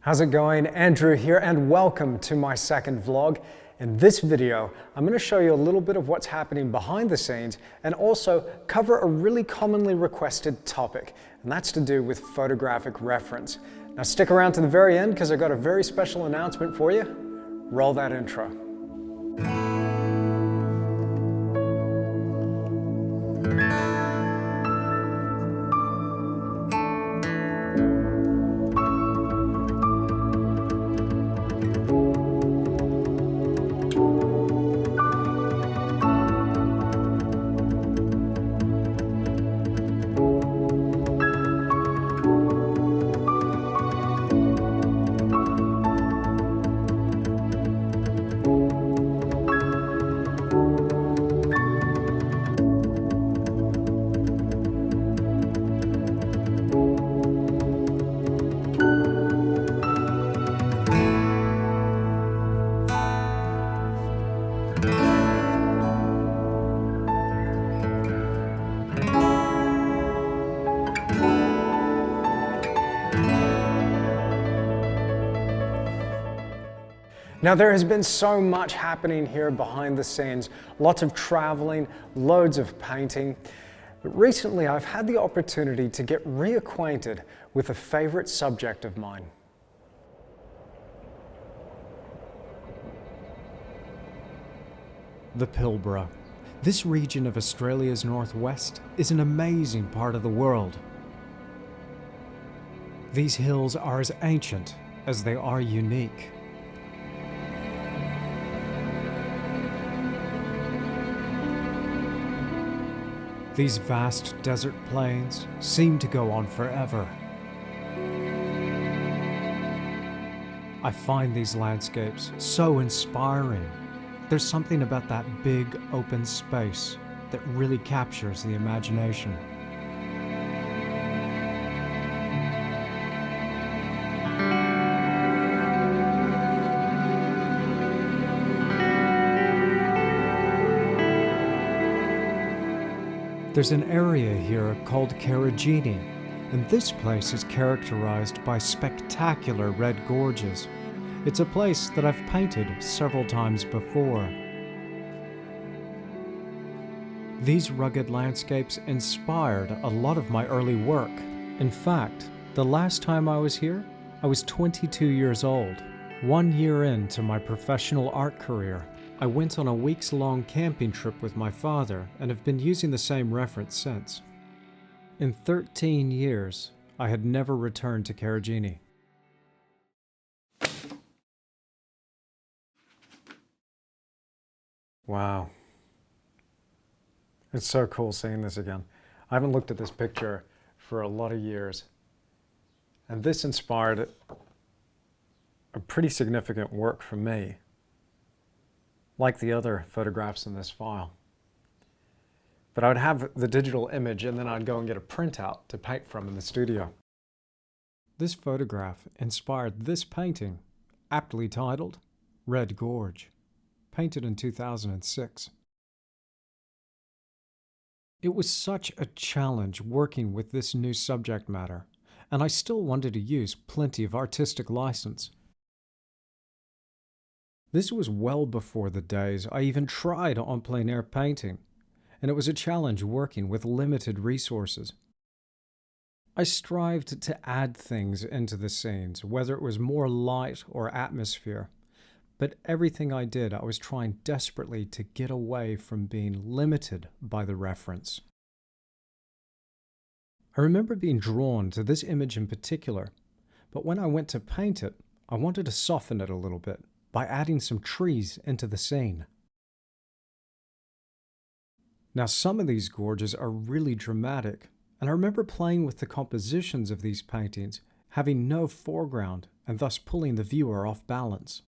How's it going? Andrew here, and welcome to my second vlog. In this video, I'm going to show you a little bit of what's happening behind the scenes and also cover a really commonly requested topic, and that's to do with photographic reference. Now stick around to the very end because I've got a very special announcement for you. Roll that intro. Now there has been so much happening here behind the scenes, lots of traveling, loads of painting. But recently I've had the opportunity to get reacquainted with a favorite subject of mine. The Pilbara. This region of Australia's northwest is an amazing part of the world. These hills are as ancient as they are unique. These vast desert plains seem to go on forever. I find these landscapes so inspiring. There's something about that big open space that really captures the imagination. There's an area here called Karijini, and this place is characterized by spectacular red gorges. It's a place that I've painted several times before. These rugged landscapes inspired a lot of my early work. In fact, the last time I was here, I was 22 years old. 1 year into my professional art career, I went on a weeks-long camping trip with my father and have been using the same reference since. In 13 years, I had never returned to Karijini. Wow. It's so cool seeing this again. I haven't looked at this picture for a lot of years. And this inspired a pretty significant work for me, like the other photographs in this file. But I would have the digital image and then I'd go and get a printout to paint from in the studio. This photograph inspired this painting, aptly titled Red Gorge, painted in 2006. It was such a challenge working with this new subject matter, and I still wanted to use plenty of artistic license. This was well before the days I even tried on plein air painting, and it was a challenge working with limited resources. I strived to add things into the scenes, whether it was more light or atmosphere, but everything I did, I was trying desperately to get away from being limited by the reference. I remember being drawn to this image in particular, but when I went to paint it, I wanted to soften it a little bit by adding some trees into the scene. Now some of these gorges are really dramatic, and I remember playing with the compositions of these paintings, having no foreground and thus pulling the viewer off balance.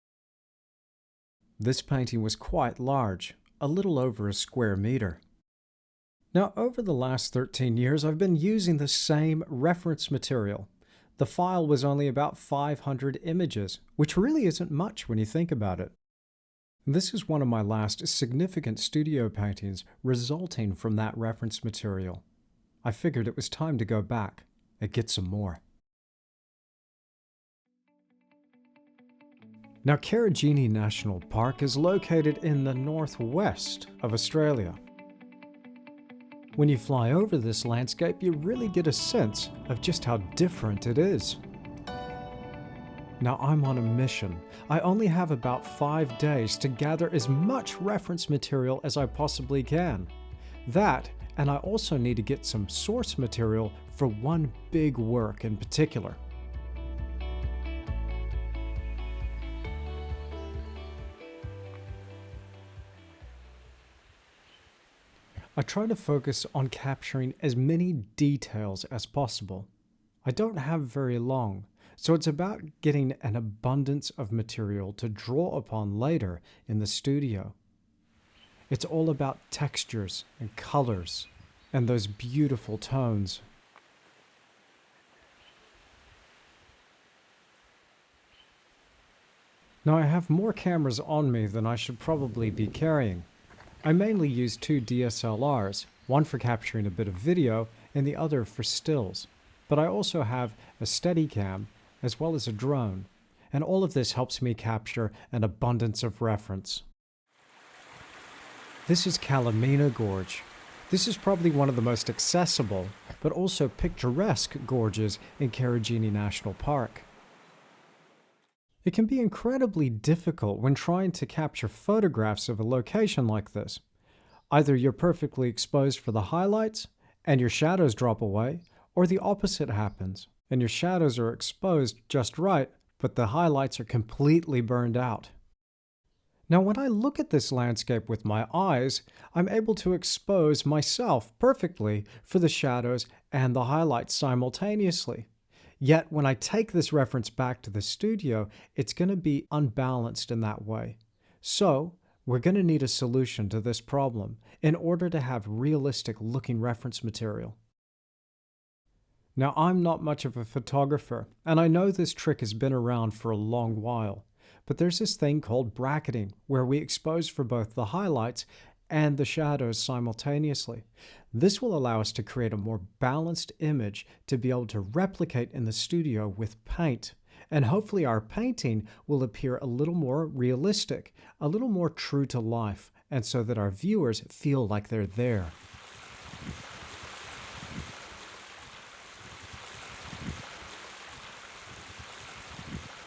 This painting was quite large, a little over a square meter. Now over the last 13 years I've been using the same reference material. The file was only about 500 images, which really isn't much when you think about it. This is one of my last significant studio paintings resulting from that reference material. I figured it was time to go back and get some more. Now, Karijini National Park is located in the northwest of Australia. When you fly over this landscape, you really get a sense of just how different it is. Now, I'm on a mission. I only have about 5 days to gather as much reference material as I possibly can. That, and I also need to get some source material for one big work in particular. I try to focus on capturing as many details as possible. I don't have very long, so it's about getting an abundance of material to draw upon later in the studio. It's all about textures and colors and those beautiful tones. Now, I have more cameras on me than I should probably be carrying. I mainly use 2 DSLRs, one for capturing a bit of video and the other for stills. But I also have a Steadicam as well as a drone, and all of this helps me capture an abundance of reference. This is Kalamina Gorge. This is probably one of the most accessible, but also picturesque gorges in Karijini National Park. It can be incredibly difficult when trying to capture photographs of a location like this. Either you're perfectly exposed for the highlights and your shadows drop away, or the opposite happens and your shadows are exposed just right, but the highlights are completely burned out. Now, when I look at this landscape with my eyes, I'm able to expose myself perfectly for the shadows and the highlights simultaneously. Yet, when I take this reference back to the studio, it's going to be unbalanced in that way. So, we're going to need a solution to this problem in order to have realistic looking reference material. Now, I'm not much of a photographer, and I know this trick has been around for a long while, but there's this thing called bracketing, where we expose for both the highlights and the shadows simultaneously. This will allow us to create a more balanced image to be able to replicate in the studio with paint. And hopefully our painting will appear a little more realistic, a little more true to life, and so that our viewers feel like they're there.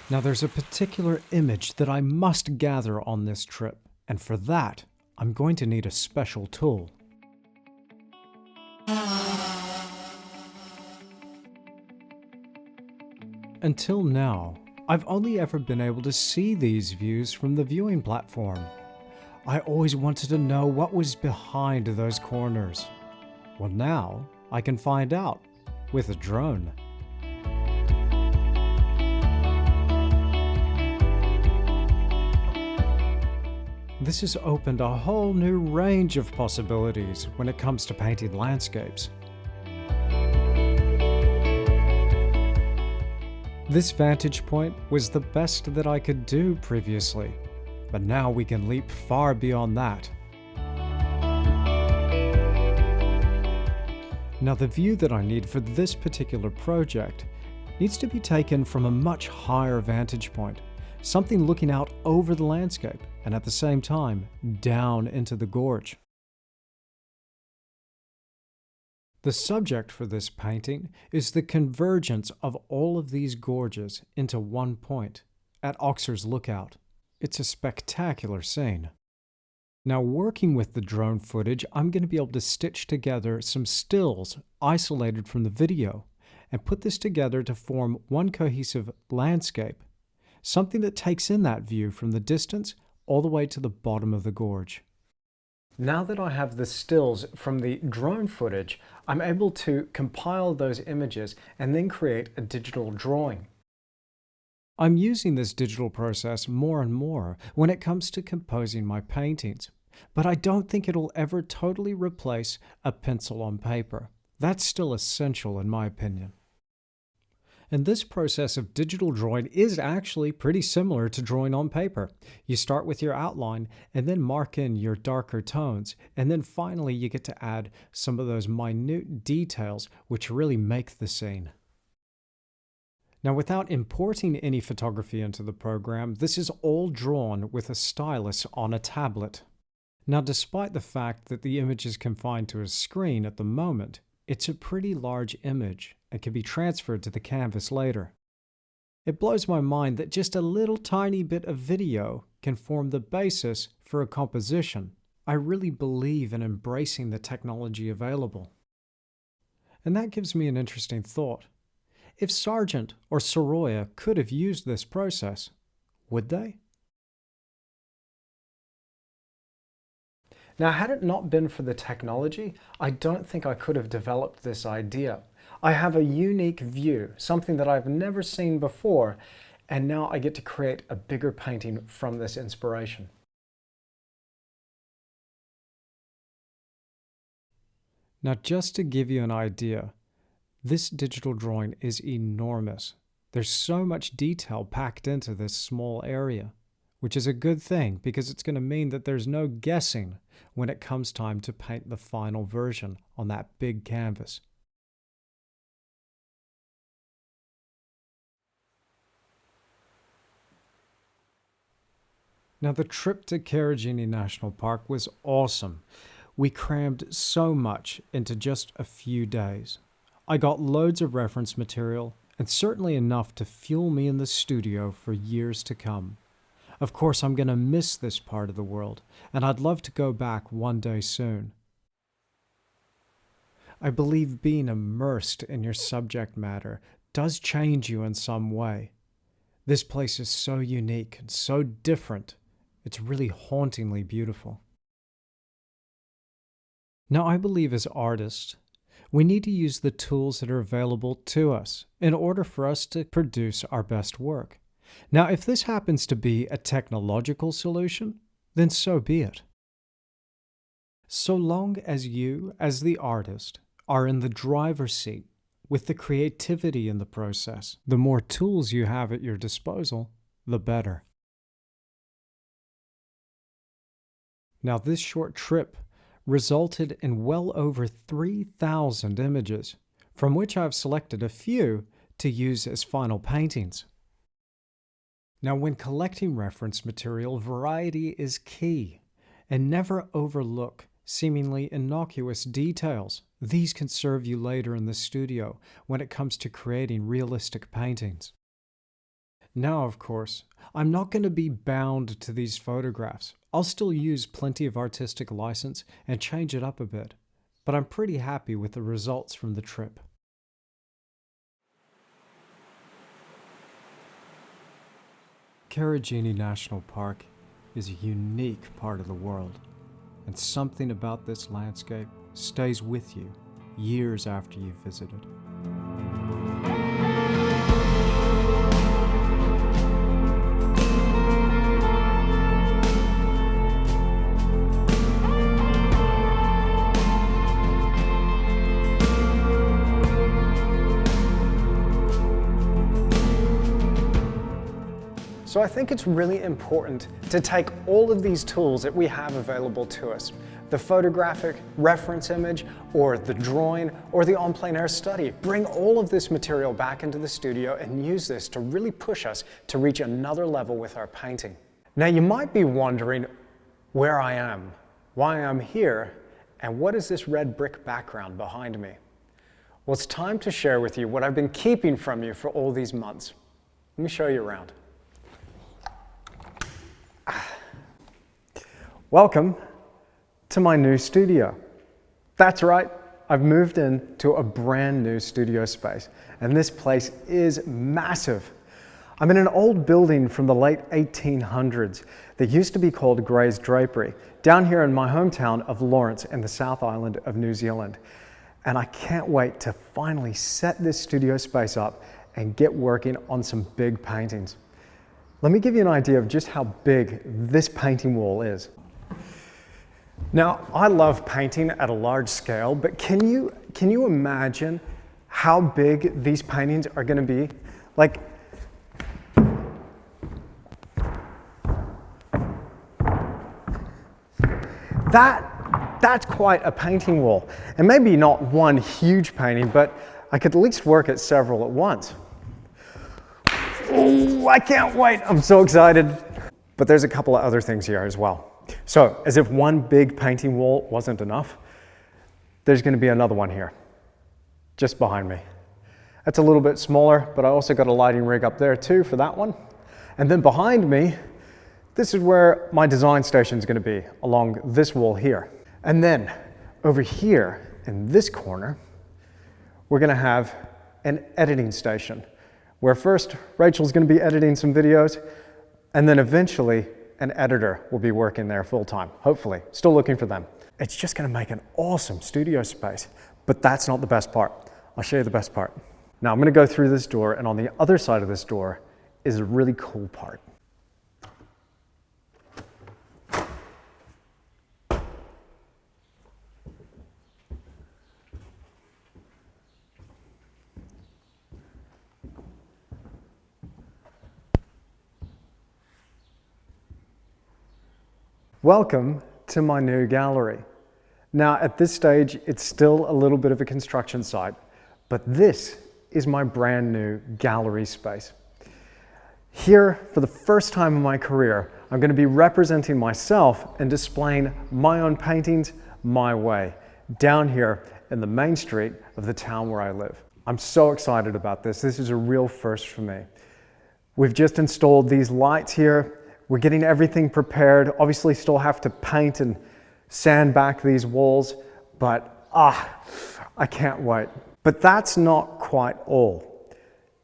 Now, there's a particular image that I must gather on this trip, and for that, I'm going to need a special tool. Until now, I've only ever been able to see these views from the viewing platform. I always wanted to know what was behind those corners. Well, now I can find out with a drone. This has opened a whole new range of possibilities when it comes to painting landscapes. This vantage point was the best that I could do previously, but now we can leap far beyond that. Now, the view that I need for this particular project needs to be taken from a much higher vantage point, something looking out over the landscape and at the same time down into the gorge. The subject for this painting is the convergence of all of these gorges into one point at Oxer's Lookout. It's a spectacular scene. Now, working with the drone footage, I'm going to be able to stitch together some stills isolated from the video and put this together to form one cohesive landscape, something that takes in that view from the distance all the way to the bottom of the gorge. Now that I have the stills from the drone footage, I'm able to compile those images and then create a digital drawing. I'm using this digital process more and more when it comes to composing my paintings, but I don't think it'll ever totally replace a pencil on paper. That's still essential in my opinion. And this process of digital drawing is actually pretty similar to drawing on paper. You start with your outline and then mark in your darker tones, and then finally you get to add some of those minute details which really make the scene. Now, without importing any photography into the program, this is all drawn with a stylus on a tablet. Now, despite the fact that the image is confined to a screen at the moment, it's a pretty large image and can be transferred to the canvas later. It blows my mind that just a little tiny bit of video can form the basis for a composition. I really believe in embracing the technology available. And that gives me an interesting thought. If Sargent or Soroya could have used this process, would they? Now, had it not been for the technology, I don't think I could have developed this idea. I have a unique view, something that I've never seen before, and now I get to create a bigger painting from this inspiration. Now, just to give you an idea, this digital drawing is enormous. There's so much detail packed into this small area, which is a good thing because it's going to mean that there's no guessing when it comes time to paint the final version on that big canvas. Now, the trip to Karijini National Park was awesome. We crammed so much into just a few days. I got loads of reference material, and certainly enough to fuel me in the studio for years to come. Of course, I'm going to miss this part of the world, and I'd love to go back one day soon. I believe being immersed in your subject matter does change you in some way. This place is so unique and so different, it's really hauntingly beautiful. Now, I believe as artists, we need to use the tools that are available to us in order for us to produce our best work. Now, if this happens to be a technological solution, then so be it. So long as you, as the artist, are in the driver's seat with the creativity in the process, the more tools you have at your disposal, the better. Now, this short trip resulted in well over 3,000 images, from which I've selected a few to use as final paintings. Now, when collecting reference material, variety is key, and never overlook seemingly innocuous details. These can serve you later in the studio when it comes to creating realistic paintings. Now, of course, I'm not going to be bound to these photographs. I'll still use plenty of artistic license and change it up a bit, but I'm pretty happy with the results from the trip. Karijini National Park is a unique part of the world, and something about this landscape stays with you years after you've visited. So I think it's really important to take all of these tools that we have available to us, the photographic reference image, or the drawing, or the en plein air study. Bring all of this material back into the studio and use this to really push us to reach another level with our painting. Now, you might be wondering where I am, why I'm here, and what is this red brick background behind me? Well, it's time to share with you what I've been keeping from you for all these months. Let me show you around. Welcome to my new studio. That's right, I've moved into a brand new studio space, and this place is massive. I'm in an old building from the late 1800s that used to be called Gray's Drapery, down here in my hometown of Lawrence in the South Island of New Zealand. And I can't wait to finally set this studio space up and get working on some big paintings. Let me give you an idea of just how big this painting wall is. Now, I love painting at a large scale, but can you imagine how big these paintings are going to be? Like, that's quite a painting wall. And maybe not one huge painting, but I could at least work at several at once. Ooh, I can't wait. I'm so excited. But there's a couple of other things here as well. So, as if one big painting wall wasn't enough, there's going to be another one here, just behind me. That's a little bit smaller, but I also got a lighting rig up there too for that one. And then behind me, this is where my design station is going to be, along this wall here. And then over here in this corner, we're going to have an editing station, where first Rachel's going to be editing some videos, and then eventually an editor will be working there full time, hopefully. Still looking for them. It's just going to make an awesome studio space, but that's not the best part. I'll show you the best part. Now I'm going to go through this door, and on the other side of this door is a really cool part. Welcome to my new gallery. Now at this stage, it's still a little bit of a construction site, but this is my brand new gallery space. Here, for the first time in my career, I'm going to be representing myself and displaying my own paintings my way, down here in the main street of the town where I live. I'm so excited about this. This is a real first for me. We've just installed these lights here. We're getting everything prepared. Obviously still have to paint and sand back these walls, but I can't wait. But that's not quite all.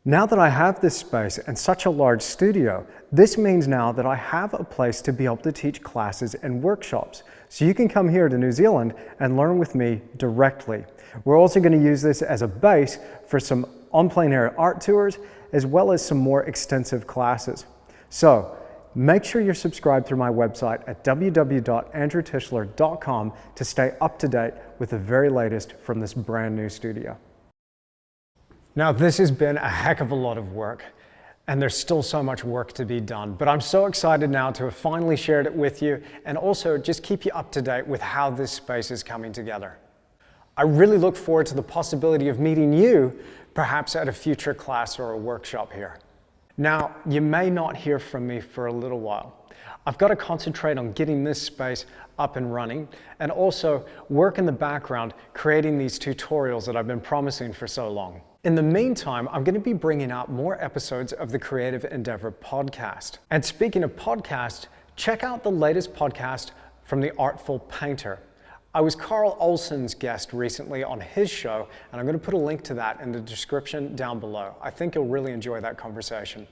Now that I have this space and such a large studio, this means now that I have a place to be able to teach classes and workshops. So you can come here to New Zealand and learn with me directly. We're also going to use this as a base for some on plein air art tours, as well as some more extensive classes. So make sure you're subscribed through my website at www.andrewtischler.com to stay up to date with the very latest from this brand new studio. Now, this has been a heck of a lot of work, and there's still so much work to be done, but I'm so excited now to have finally shared it with you and also just keep you up to date with how this space is coming together. I really look forward to the possibility of meeting you, perhaps at a future class or a workshop here. Now, you may not hear from me for a little while. I've got to concentrate on getting this space up and running, and also work in the background creating these tutorials that I've been promising for so long. In the meantime, I'm going to be bringing out more episodes of the Creative Endeavour podcast. And speaking of podcast, check out the latest podcast from the Artful painter. I was Carl Olsen's guest recently on his show, and I'm going to put a link to that in the description down below. I think you'll really enjoy that conversation.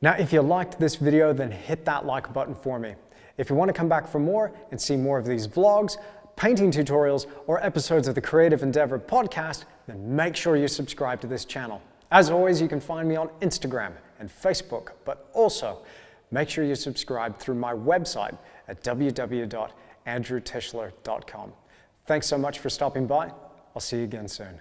Now, if you liked this video, then hit that like button for me. If you want to come back for more and see more of these vlogs, painting tutorials, or episodes of the Creative Endeavour podcast, then make sure you subscribe to this channel. As always, you can find me on Instagram and Facebook, but also make sure you subscribe through my website at www.andrewtischler.com. Thanks so much for stopping by. I'll see you again soon.